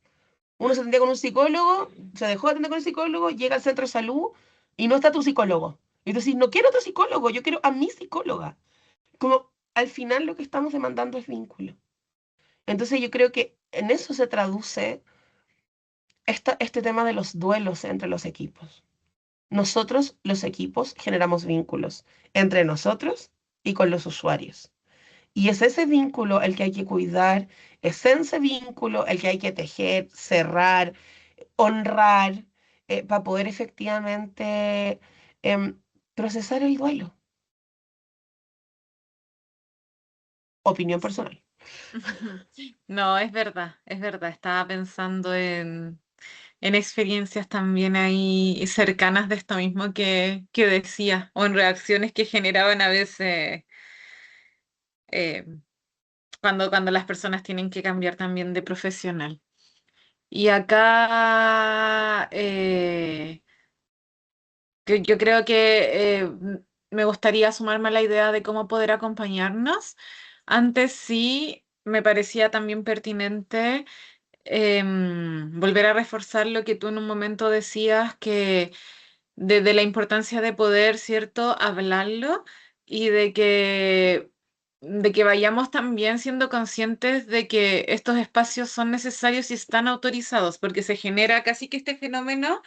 A: Uno se atendía con un psicólogo, se dejó de atender con el psicólogo, llega al centro de salud y no está tu psicólogo. Y tú decís, no quiero otro psicólogo, yo quiero a mi psicóloga. Como al final lo que estamos demandando es vínculo. Entonces yo creo que en eso se traduce este tema de los duelos entre los equipos. Nosotros, los equipos, generamos vínculos entre nosotros y con los usuarios. Y es ese vínculo el que hay que cuidar, es ese vínculo el que hay que tejer, cerrar, honrar, para poder efectivamente procesar el duelo. Opinión personal.
B: No, es verdad, es verdad. Estaba pensando en experiencias también ahí cercanas de esto mismo que decía, o en reacciones que generaban a veces eh, cuando las personas tienen que cambiar también de profesional. Y acá yo creo que me gustaría sumarme a la idea de cómo poder acompañarnos. Antes sí me parecía también pertinente volver a reforzar lo que tú en un momento decías, que de la importancia de poder, ¿cierto?, hablarlo y de que vayamos también siendo conscientes de que estos espacios son necesarios y están autorizados, porque se genera casi que este fenómeno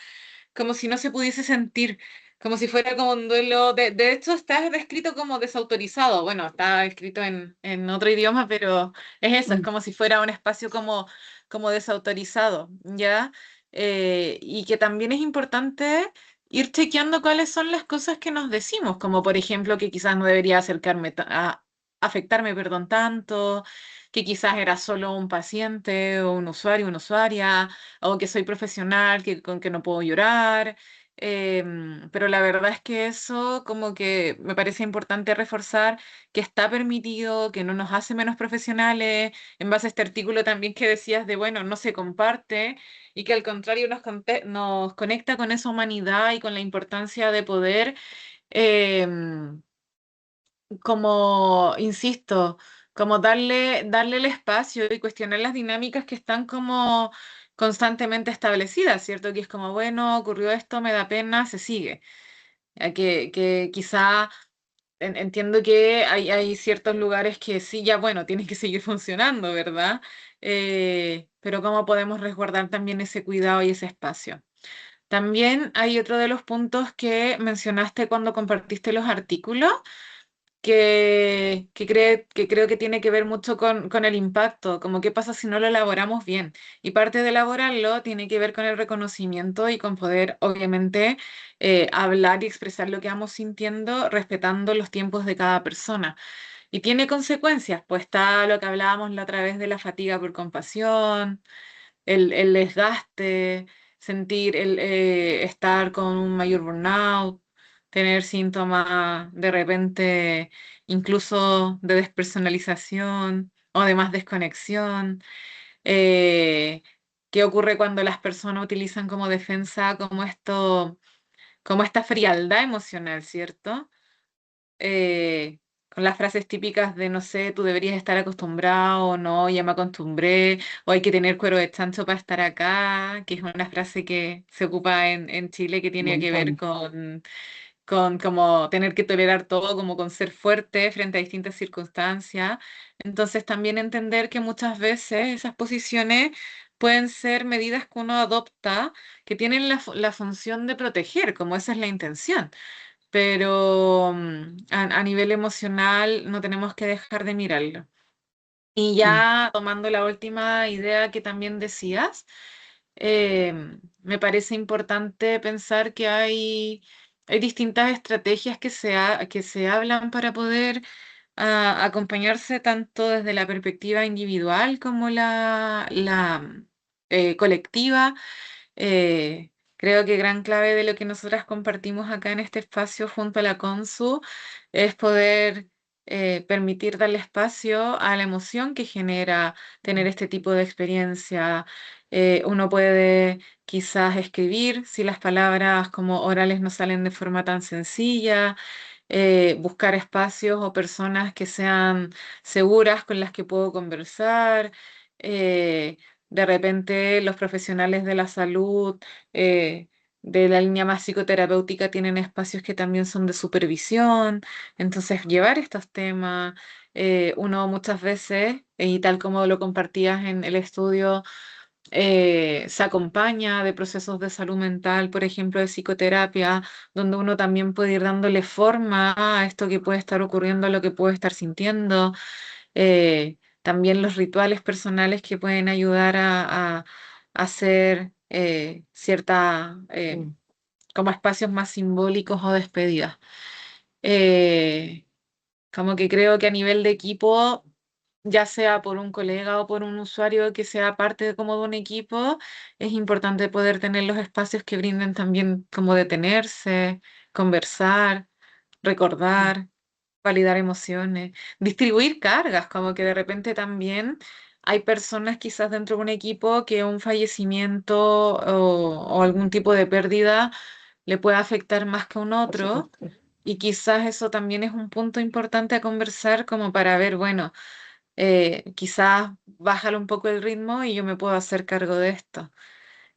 B: como si no se pudiese sentir, como si fuera como un duelo. De hecho, está descrito como desautorizado. Bueno, está escrito en otro idioma, pero es eso, es
A: Mm,
B: como si fuera un espacio como desautorizado, ¿ya? Y que también es importante ir chequeando cuáles son las cosas que nos decimos, como por ejemplo que quizás no debería afectarme, perdón, tanto, que quizás era solo un paciente o un usuario, una usuaria, o que soy profesional, con que no puedo llorar. Pero la verdad es que eso como que me parece importante reforzar que está permitido, que no nos hace menos profesionales, en base a este artículo también que decías de, bueno, no se comparte y que al contrario nos conecta con esa humanidad y con la importancia de poder em, como, insisto, como darle el espacio y cuestionar las dinámicas que están como constantemente establecidas, ¿cierto? Que es como, bueno, ocurrió esto, me da pena, se sigue. Que quizá entiendo que hay ciertos lugares que sí, ya bueno, tienen que seguir funcionando, ¿verdad? Pero cómo podemos resguardar también ese cuidado y ese espacio. También hay otro de los puntos que mencionaste cuando compartiste los artículos que creo que tiene que ver mucho con el impacto, como qué pasa si no lo elaboramos bien. Y parte de elaborarlo tiene que ver con el reconocimiento y con poder, obviamente, hablar y expresar lo que vamos sintiendo, respetando los tiempos de cada persona. Y tiene consecuencias, pues está lo que hablábamos la otra vez de la fatiga por compasión, el desgaste, sentir estar con un mayor burnout, tener síntomas de repente incluso de despersonalización o de más desconexión. eh, ¿Qué ocurre cuando las personas utilizan como defensa como esta frialdad emocional, ¿cierto? Con las frases típicas de, no sé, tú deberías estar acostumbrado, o no, ya me acostumbré, o hay que tener cuero de chancho para estar acá, que es una frase que se ocupa en Chile que
A: un
B: tiene que ver
A: montón.
B: con como tener que tolerar todo, como con ser fuerte frente a distintas circunstancias. Entonces también entender que muchas veces esas posiciones pueden ser medidas que uno adopta que tienen la función de proteger, como esa es la intención, pero a nivel emocional no tenemos que dejar de mirarlo. Y
A: Mm,
B: ya tomando la última idea que también decías, me parece importante pensar que hay distintas estrategias que se hablan para poder acompañarse tanto desde la perspectiva individual como la colectiva. Creo que gran clave de lo que nosotras compartimos acá en este espacio junto a la Consu es poder permitir darle espacio a la emoción que genera tener este tipo de experiencia. Uno puede quizás escribir si las palabras como orales no salen de forma tan sencilla, buscar espacios o personas que sean seguras con las que puedo conversar. eh, de repente los profesionales de la salud, eh, de la línea más psicoterapéutica, tienen espacios que también son de supervisión. Entonces, llevar estos temas, uno muchas veces, y tal como lo compartías en el estudio, se acompaña de procesos de salud mental, por ejemplo, de psicoterapia, donde uno también puede ir dándole forma a esto que puede estar ocurriendo, a lo que puede estar sintiendo. También los rituales personales que pueden ayudar a hacer cierta,
A: mm,
B: como espacios más simbólicos o despedidas. Eh, Como que creo que a nivel de equipo, ya sea por un colega o por un usuario que sea parte como de un equipo, es importante poder tener los espacios que brinden también como detenerse, conversar,
A: mm,
B: recordar, validar emociones, distribuir cargas, como que de repente también hay personas quizás dentro de un equipo que un fallecimiento o algún tipo de pérdida le puede afectar más que a un
A: por
B: otro.
A: supuesto.
B: Y quizás eso también es un punto importante a conversar como para ver, bueno, quizás bájale un poco el ritmo y yo me puedo hacer cargo de esto.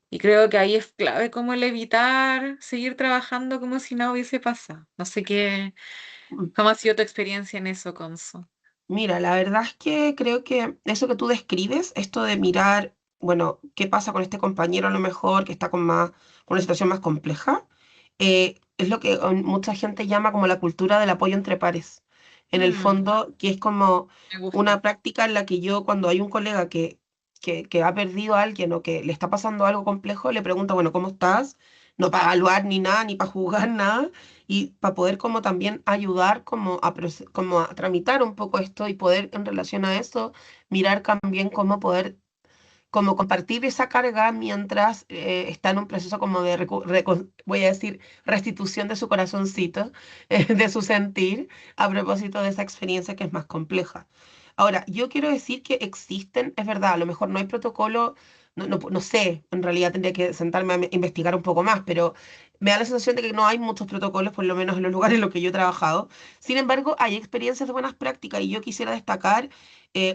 B: Y creo que ahí es clave como el evitar seguir trabajando como si nada hubiese pasado. No sé cómo ha sido tu experiencia en eso, Conso.
A: Mira, la verdad es que creo que eso que tú describes, esto de mirar, bueno, qué pasa con este compañero a lo mejor que está con una situación más compleja, es lo que mucha gente llama como la cultura del apoyo entre pares. En el
B: Mm,
A: fondo, que es como
B: me gusta.
A: una práctica en la que yo, cuando hay un colega que ha perdido a alguien o que le está pasando algo complejo, le pregunto, bueno, ¿cómo estás? No para evaluar ni nada, ni para jugar nada, y para poder como también ayudar como como a tramitar un poco esto y poder en relación a eso mirar también cómo poder como compartir esa carga mientras está en un proceso como de, voy a decir, restitución de su corazoncito, de su sentir, a propósito de esa experiencia que es más compleja. Ahora, yo quiero decir que existen, es verdad, a lo mejor no hay protocolo, no sé, en realidad tendría que sentarme a investigar un poco más, pero me da la sensación de que no hay muchos protocolos, por lo menos en los lugares en los que yo he trabajado. Sin embargo, hay experiencias de buenas prácticas y yo quisiera destacar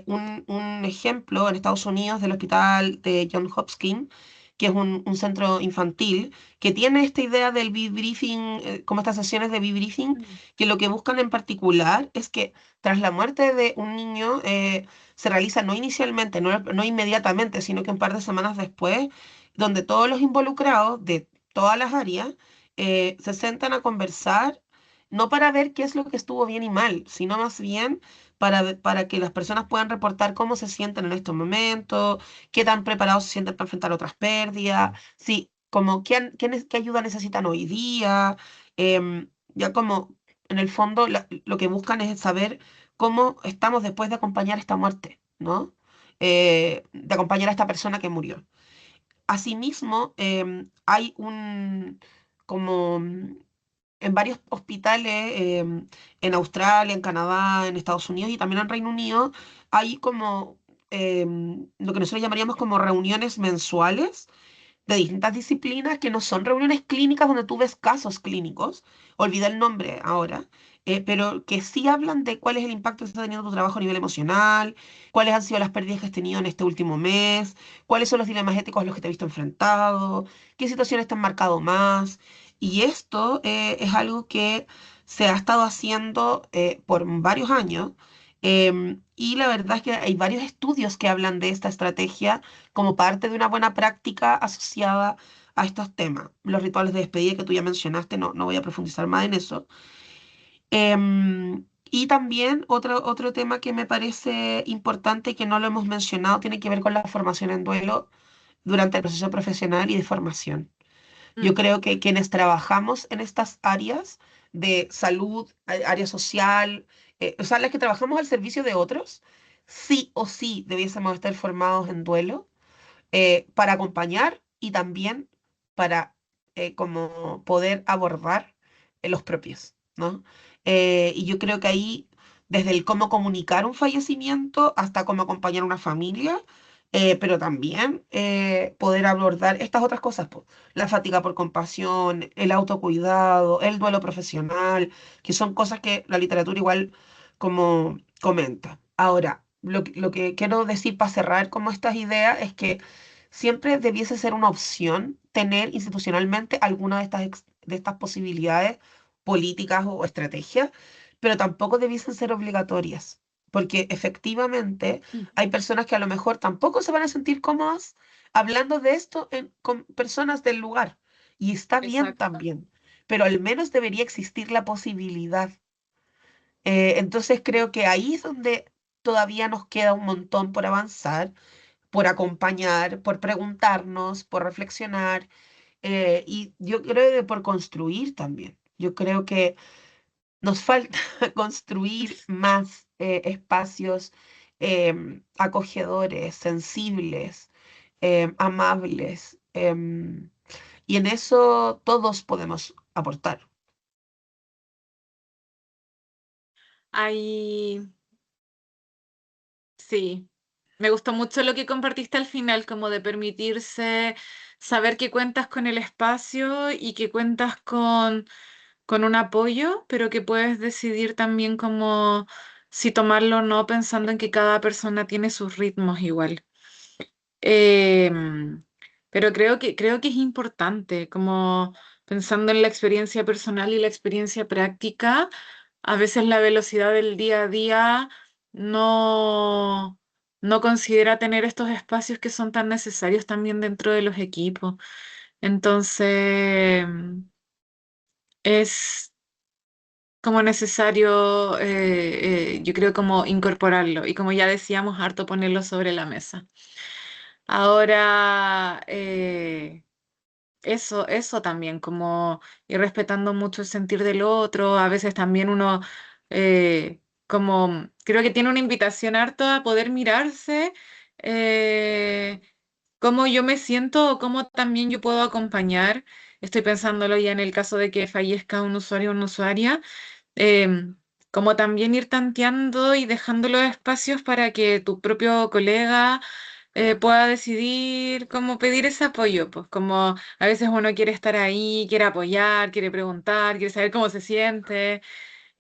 A: un ejemplo en Estados Unidos del hospital de John Hopkins, que es un centro infantil, que tiene esta idea del debriefing, como estas sesiones de debriefing,
B: Mm.
A: que lo que buscan en particular es que tras la muerte de un niño se realiza no inicialmente, no inmediatamente, sino que un par de semanas después, donde todos los involucrados de todas las áreas se sentan a conversar, no para ver qué es lo que estuvo bien y mal, sino más bien para que las personas puedan reportar cómo se sienten en estos momentos, qué tan preparados se sienten para enfrentar otras pérdidas, sí, como qué ayuda necesitan hoy día, ya como en el fondo lo que buscan es saber cómo estamos después de acompañar esta muerte, ¿no? De acompañar a esta persona que murió. Asimismo, hay como en varios hospitales, en Australia, en Canadá, en Estados Unidos y también en Reino Unido, hay como lo que nosotros llamaríamos como reuniones mensuales de distintas disciplinas que no son reuniones clínicas donde tú ves casos clínicos, olvidé el nombre ahora, pero que sí hablan de cuál es el impacto que está teniendo tu trabajo a nivel emocional, cuáles han sido las pérdidas que has tenido en este último mes, cuáles son los dilemas éticos a los que te has visto enfrentado, qué situaciones te han marcado más. Y esto es algo que se ha estado haciendo por varios años. Y la verdad es que hay varios estudios que hablan de esta estrategia como parte de una buena práctica asociada a estos temas. Los rituales de despedida que tú ya mencionaste, no voy a profundizar más en eso. Y también otro tema que me parece importante y que no lo hemos mencionado tiene que ver con la formación en duelo durante el proceso profesional y de formación. Yo
B: Mm,
A: creo que quienes trabajamos en estas áreas de salud, área social, o sea, las que trabajamos al servicio de otros, sí o sí debiésemos estar formados en duelo para acompañar y también para como poder abordar los propios, ¿no? Y yo creo que ahí, desde el cómo comunicar un fallecimiento hasta cómo acompañar a una familia, pero también poder abordar estas otras cosas, po, la fatiga por compasión, el autocuidado, el duelo profesional, que son cosas que la literatura igual como comenta. Ahora, lo que quiero decir para cerrar como estas ideas es que siempre debiese ser una opción tener institucionalmente alguna de de estas posibilidades políticas o estrategias, pero tampoco debiesen ser obligatorias, porque efectivamente
B: mm,
A: hay personas que a lo mejor tampoco se van a sentir cómodas hablando de esto con personas del lugar, y está bien
B: exacto.
A: también, pero al menos debería existir la posibilidad. Entonces creo que ahí es donde todavía nos queda un montón por avanzar, por acompañar, por preguntarnos, por reflexionar y yo creo que por construir también. Yo creo que nos falta construir más espacios acogedores, sensibles, amables, y en eso todos podemos aportar.
B: Ahí, sí. Me gustó mucho lo que compartiste al final, como de permitirse saber que cuentas con el espacio y que cuentas con un apoyo, pero que puedes decidir también cómo si tomarlo o no, pensando en que cada persona tiene sus ritmos igual. Em, pero creo que es importante, como pensando en la experiencia personal y la experiencia práctica, a veces la velocidad del día a día no, no considera tener estos espacios que son tan necesarios también dentro de los equipos. Entonces, es como necesario, yo creo, como incorporarlo y como ya decíamos, harto ponerlo sobre la mesa. Ahora, eso también, como ir respetando mucho el sentir del otro, a veces también uno, como creo que tiene una invitación harto a poder mirarse, eh, cómo yo me siento o cómo también yo puedo acompañar. Estoy pensándolo ya en el caso de que fallezca un usuario o una usuaria, em, como también ir tanteando y dejando los espacios para que tu propio colega pueda decidir cómo pedir ese apoyo, pues como a veces uno quiere estar ahí, quiere apoyar, quiere preguntar, quiere saber cómo se siente,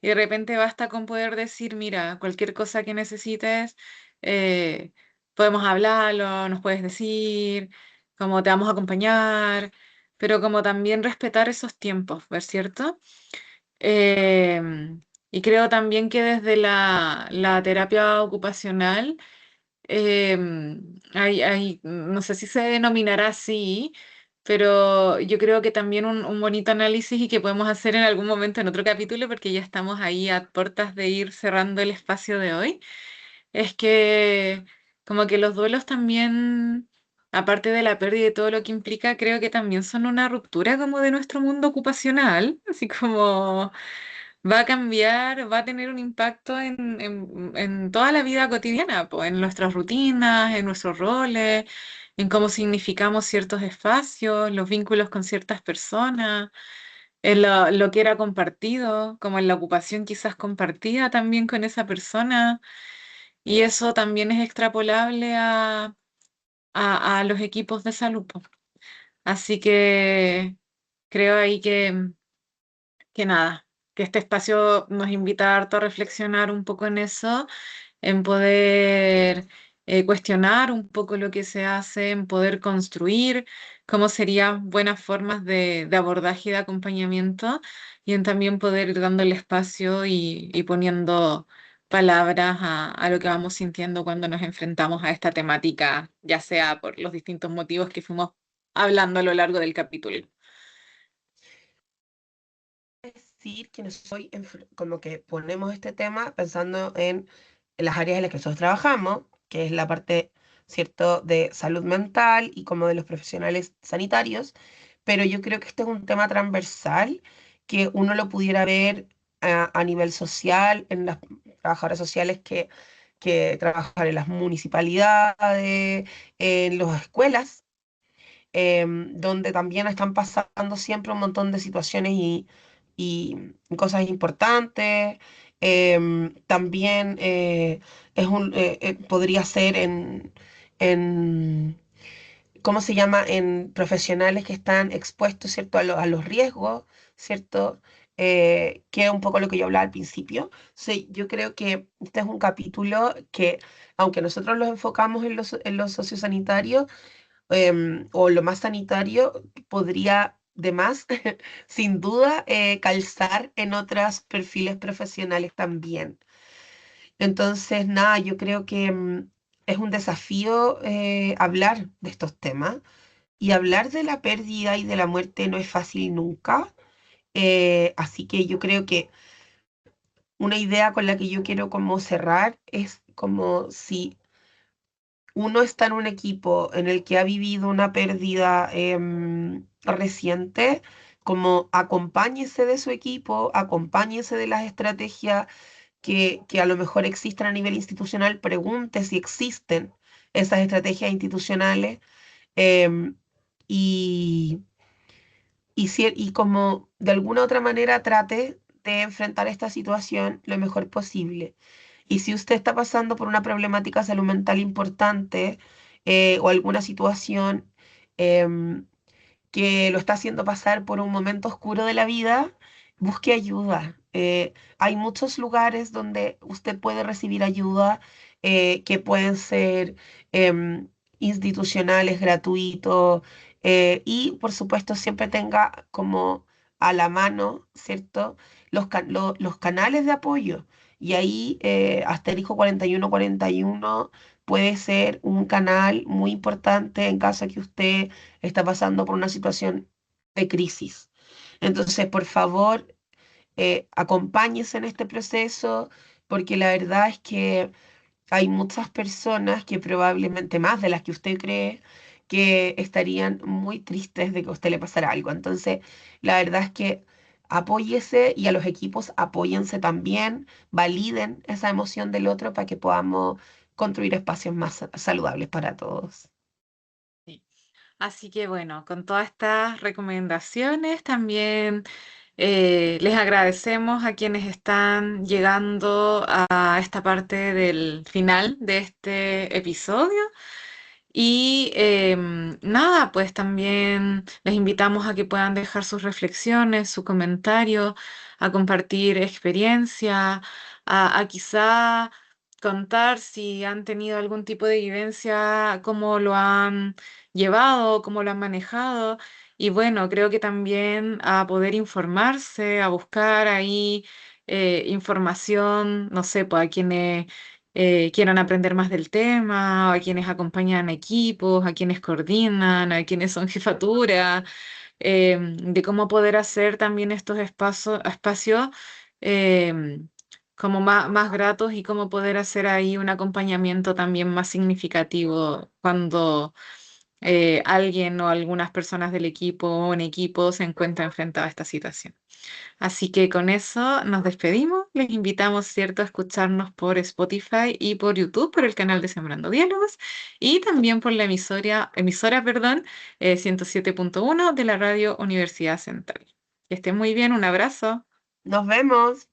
B: y de repente basta con poder decir, mira, cualquier cosa que necesites, eh, podemos hablarlo, nos puedes decir, cómo te vamos a acompañar, pero como también respetar esos tiempos, ¿ver cierto? Y creo también que desde la terapia ocupacional, no sé si se denominará así, pero yo creo que también un bonito análisis y que podemos hacer en algún momento en otro capítulo, porque ya estamos ahí a puertas de ir cerrando el espacio de hoy, es que como que los duelos también, aparte de la pérdida y todo lo que implica, creo que también son una ruptura como de nuestro mundo ocupacional, así como va a cambiar, va a tener un impacto en toda la vida cotidiana, pues, en nuestras rutinas, en nuestros roles, en cómo significamos ciertos espacios, los vínculos con ciertas personas, en lo que era compartido, como en la ocupación quizás compartida también con esa persona. Y eso también es extrapolable a los equipos de salud, po. Así que creo ahí que nada, que este espacio nos invita harto a reflexionar un poco en eso, en poder cuestionar un poco lo que se hace, en poder construir cómo serían buenas formas de abordaje y de acompañamiento, y en también poder ir dándole espacio y poniendo palabras a lo que vamos sintiendo cuando nos enfrentamos a esta temática, ya sea por los distintos motivos que fuimos hablando a lo largo del capítulo.
A: Decir que no soy como que ponemos este tema pensando en las áreas en las que nosotros trabajamos, que es la parte, ¿cierto?, de salud mental y como de los profesionales sanitarios, pero yo creo que este es un tema transversal que uno lo pudiera ver a nivel social, en las trabajadoras sociales que trabajan en las municipalidades, en las escuelas, donde también están pasando siempre un montón de situaciones y cosas importantes. También podría ser en, ¿cómo se llama? En profesionales que están expuestos, ¿cierto? A los riesgos, ¿cierto? Que es un poco lo que yo hablaba al principio. Sí, yo creo que este es un capítulo que, aunque nosotros los enfocamos en los sociosanitarios, o lo más sanitario, podría de más, sin duda, calzar en otros perfiles profesionales también. Entonces, nada, yo creo que es un desafío hablar de estos temas y hablar de la pérdida y de la muerte no es fácil nunca. Así que yo creo que una idea con la que yo quiero como cerrar es como si uno está en un equipo en el que ha vivido una pérdida reciente, como acompáñese de su equipo, acompáñese de las estrategias que a lo mejor existen a nivel institucional, pregunte si existen esas estrategias institucionales, em, y, y como de alguna otra manera trate de enfrentar esta situación lo mejor posible. Y si usted está pasando por una problemática de salud mental importante, o alguna situación em, que lo está haciendo pasar por un momento oscuro de la vida, busque ayuda. Hay muchos lugares donde usted puede recibir ayuda que pueden ser em, institucionales, gratuitos, y por supuesto siempre tenga como a la mano, ¿cierto? Los canales de apoyo. Y ahí asterisco 4141 puede ser un canal muy importante en caso de que usted está pasando por una situación de crisis. Entonces, por favor, acompáñese en este proceso, porque la verdad es que hay muchas personas que probablemente más de las que usted cree que estarían muy tristes de que a usted le pasara algo. Entonces, la verdad es que apóyese y a los equipos apóyense también, validen esa emoción del otro para que podamos construir espacios más saludables para todos.
B: Sí. Así que bueno, con todas estas recomendaciones también les agradecemos a quienes están llegando a esta parte del final de este episodio. Y nada, pues también les invitamos a que puedan dejar sus reflexiones, su comentario, a compartir experiencia, a quizá contar si han tenido algún tipo de vivencia, cómo lo han llevado, cómo lo han manejado. Y bueno, creo que también a poder informarse, a buscar ahí información, no sé, pues a quienes quieran aprender más del tema, a quienes acompañan equipos, a quienes coordinan, a quienes son jefatura, de cómo poder hacer también estos espacios como más gratos y cómo poder hacer ahí un acompañamiento también más significativo cuando alguien o algunas personas del equipo o un equipo se encuentran enfrentados a esta situación. Así que con eso nos despedimos. Les invitamos, ¿cierto?, a escucharnos por Spotify y por YouTube, por el canal de Sembrando Diálogos, y también por la emisora, perdón, 107.1 de la Radio Universidad Central. Que estén muy bien, un abrazo.
A: Nos vemos.